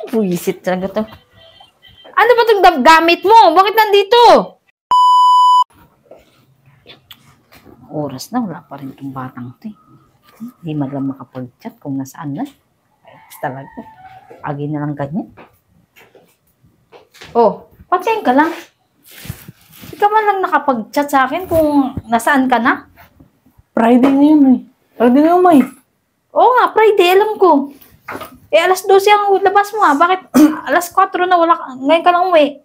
Buisit talaga to. Ano ba itong gamit mo? Bakit nandito? Oras na, wala pa rin itong batang to eh. Hindi maglang makapag-chat kung nasaan na. Ayos talaga. Agi na lang ganyan. Oh, patsayin ka lang. Hindi ka man lang nakapag-chat sa akin kung nasaan ka na. Friday na yun eh. Friday na yun, May. Oo nga, Friday, alam ko. Eh, alas 12 ang labas mo ah. Bakit alas 4 na wala ngayon ka lang umuwi?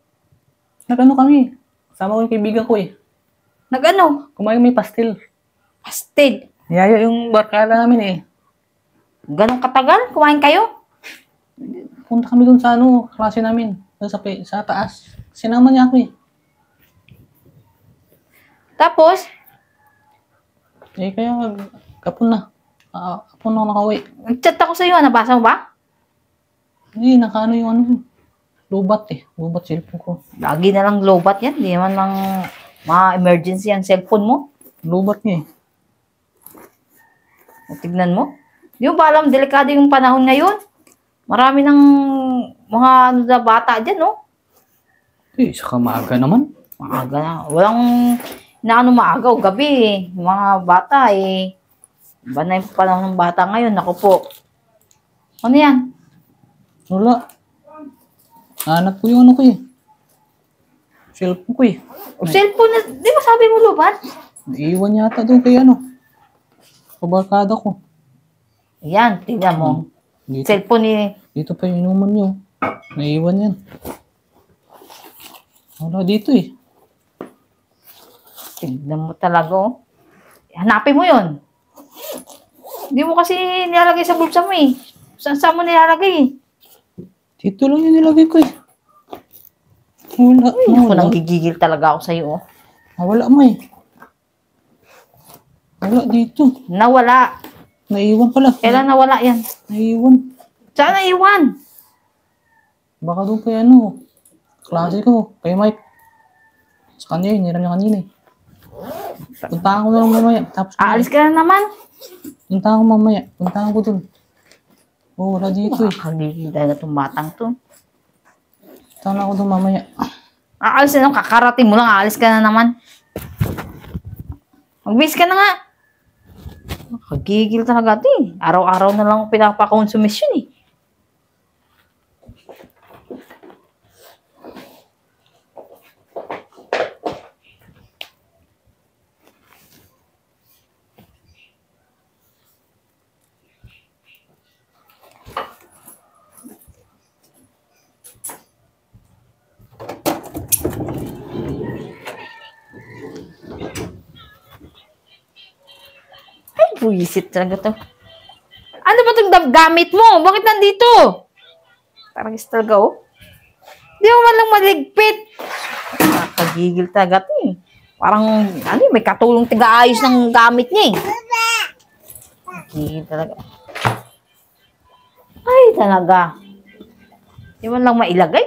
Nag-ano kami. Kasama ko yung kaibigan ko eh. Nag-ano? Kumain may pastel. Pastel. Niyaya yung barkada namin eh. Ganong katagal? Kumain kayo? Punta kami dun sa klase namin. Sa taas. Sinama niya ako eh. Tapos, Eh, kaya kapon na. Kapon na ako nakauwi. nag-chat ako sa iyo. Nabasa mo ba? Hindi, nakaano yung lubat eh. Lubat cellphone ko. Lagi na lang lowbat yan. Di naman lang ma-emergency ang cellphone mo. Lubat niya eh. O, tignan mo. Di mo ba alam, delikado yung panahon ngayon? Marami ng mga bata dyan, no? Eh, saka maaga naman. Maaga na. Walang maaga o gabi eh. Yung mga bata eh. Iba na yung panahon ng bata ngayon. Naku po. Ano yan? Wala. Hanap ko yung ko eh. Cellphone ko eh. O, cellphone na. Di ba sabi mo lubat? Naiiwan yata doon kay kabarkada ko. Yan, tignan mo. Dito, Cellphone ni... dito pa yung inuman niyo. Naiiwan yan. Wala dito eh. Tignan mo talaga, oh. Hanapin mo yun. Hindi mo kasi nilalagay sa bulsa mo eh. Saan mo nilalagay eh? Dito lang yung nilagay ko eh. Wala. Ako nang gigigil talaga ako sa'yo, oh. Wala mo eh. Wala dito. Nawala. Naiiwan pala. Kailan nawala yan? Naiiwan. Saan naiwan? Baka doon kay klase ko, kay Mike. Sa kanya yun, niram niya kanina eh. Puntahan ko na lang mamaya. Tapos Aalis ka na naman. puntahan ko mamaya. Puntahan ko dun. Oh, wala dito eh. Makakagigil talaga itong batang to. Puntahan ako dun mamaya. Aalis na naman. Kakarating mo lang. Aalis ka na naman. Mag-miss ka na nga. Makakagigil talaga ito eh. Araw-araw na lang pinapakonsumisyon eh. Buisit talaga to. Ano ba itong gamit mo? Bakit nandito? Parang talaga, oh. Di mo man lang maligpit. Nakakagigil talaga to eh. Parang, may katulong tiga-ayos ng gamit niya eh. Gigil talaga. Ay, talaga. Di mo lang mailagay.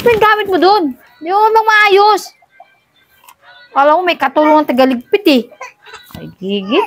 Ito yung gamit mo dun. Di mo lang maayos. Kala mo may katulong ang tagaligpit eh. Ay, gigit.